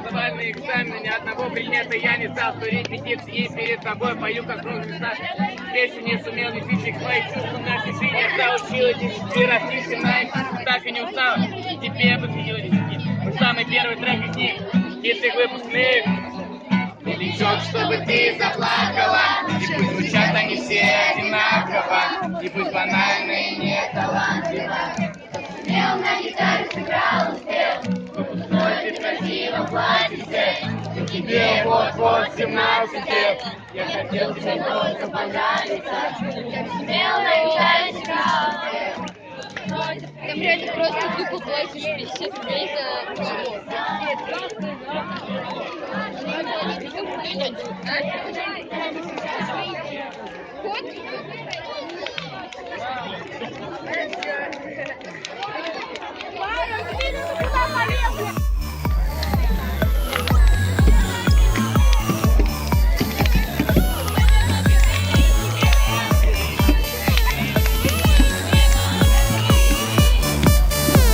Завальные экзамены, ни одного предмета я не стал. Кто репетиции перед тобой пою, как нужный стаж. Песню не сумел не фичить свои чувства на тишине. Заучила 10 раз не 17, так и не устал. Теперь посвятила 10. Мы самый первый трек из них, хиты выпускных. Величок, чтобы ты заплакала. И пусть звучат они все одинаково. И пусть банально и не талантливо. Смел на гитаре сыграл, успел. Выпускной ты красиво платье. Тебе вот-вот 17 лет. Я хотел тебе только понравиться. Смел на гитаре сыграл, успел. Там реально просто тупо платишь 50 рублей за чего?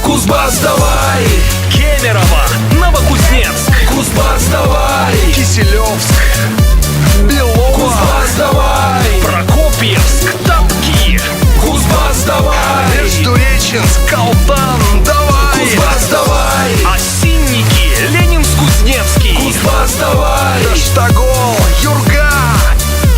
Кузбасс, давай! Кемерово, Новокузнецк, Кузбасс, давай! Киселевск, Белово, Кузбасс, давай! Прокопьевск, Топки, Кузбасс, давай! Междуреченск, Калтан, давай! Кузбасс, давай! Осинники, Ленинск-Кузнецкий, Кузбасс, давай! Таштагол, Юрга,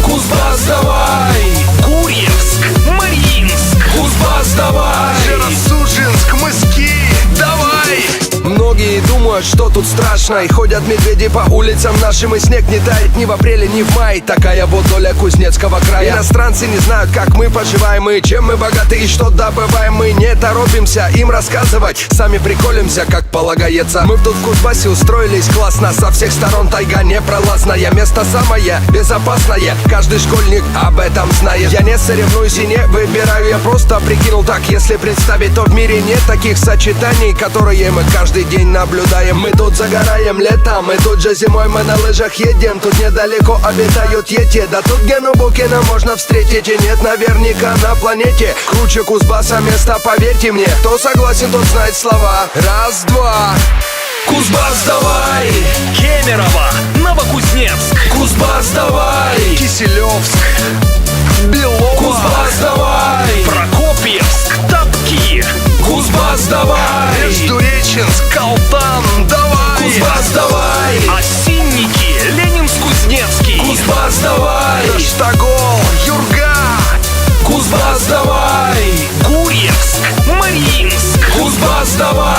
Кузбасс, давай! Гурьевск, Мариинск, Кузбасс, давай! Рассужинск, Мыски, давай! Многие думают, что тут страшно, и ходят медведи по улицам нашим, и снег не тает ни в апреле, ни в мае. Такая вот доля Кузнецкого края. Иностранцы не знают, как мы поживаем, и чем мы богаты, и что добываем. Мы не торопимся им рассказывать, сами приколимся, как полагается. Мы тут в Кузбассе устроились классно, со всех сторон тайга непролазная. Место самое безопасное, каждый школьник об этом знает. Я не соревнуюсь и не выбираю, я просто прикинул так. Если представить, то в мире нет таких сочетаний, которые мы каждый день наблюдаем. Мы тут загораем летом, и тут же зимой мы на лыжах едем. Тут недалеко обитают йети, да тут Гену Букина можно встретить. И нет наверняка на планете круче Кузбасса места, поверьте мне. Кто согласен, тот знает слова. Раз, два. Кузбасс, давай! Кемерово, Новокузнецк, Кузбасс, давай! Киселевск, Белово, Кузбасс, давай! Прокопьевск, Топки, Кузбасс, давай! Междуреченск, Калтан, давай! Кузбасс, давай! Осинники, Ленинск-Кузнецкий, Кузбасс, давай! Таштагол, Юрга, Кузбасс, давай! Гурьевск, Мариинск, Кузбасс, давай!